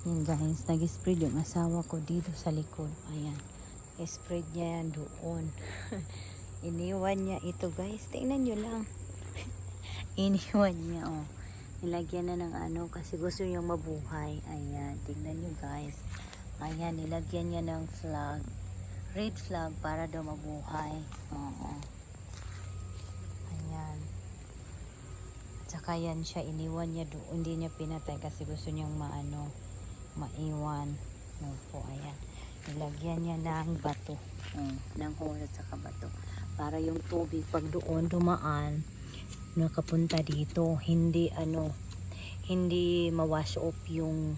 Yan guys, nag-spread yung asawa ko dito sa likod. Ayan. Spread niya yan doon. Iniwan niya ito guys. Tingnan nyo lang. Iniwan niya oh. Nilagyan na ng ano kasi gusto niya mabuhay. Ayan. Tingnan nyo guys. Ayan. Nilagyan niya ng flag. Red flag para daw mabuhay. Oo. Ayan. At saka yan siya. Iniwan niya doon. Hindi niya pinatay kasi gusto niyang maiwan. Opo, ayan. Nilagyan niya ng bato. Ng hose at saka bato. Para yung tubig pag doon dumaan, nakapunta dito. Hindi mawash off yung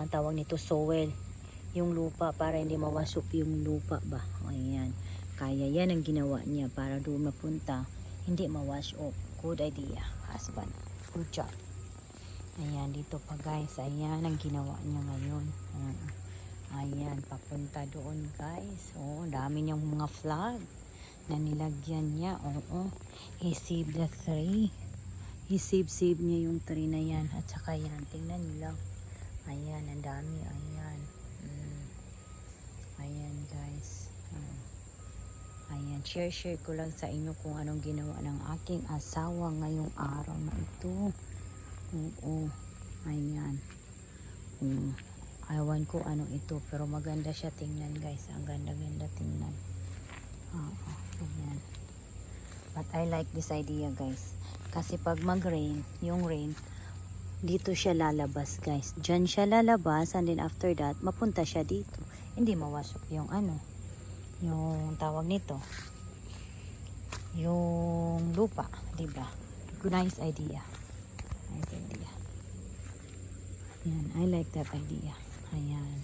tawag nito soil. Yung lupa para hindi mawash off yung lupa ba. Ayan. Kaya yan ang ginawa niya para doon mapunta. Hindi mawash off. Good idea, husband. Good job. Ayan, dito pa guys. Ayan ang ginawa niya ngayon. Ayan, papunta doon guys. Oh, dami niyang mga flag na nilagyan niya. Oo. He saved the tree. He saved niya yung tree na yan. At saka yan, tingnan niyo lang. Ayan, ang dami. Ayan. Ayan guys. Ayan, share ko lang sa inyo kung anong ginawa ng aking asawa ngayong araw na ito. Oo. Ayan. Ewan ko ano ito. Pero maganda siya tingnan guys. Ang ganda tingnan. Ayan. But I like this idea guys. Kasi pag mag-rain, yung rain, dito siya lalabas guys. Diyan siya lalabas and then after that, mapunta siya dito. Hindi mawasok yung yung tawag nito. Yung lupa. Diba? Nice idea. Nice idea. Ayan, I like that idea. Ayan.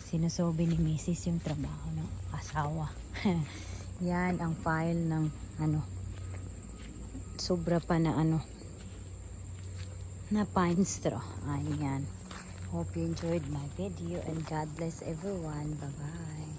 Sinusobi ni Mrs. yung trabaho ng asawa. Yan ang file ng sobra pa na na pine straw. Ayan. Hope you enjoyed my video and God bless everyone. Bye bye.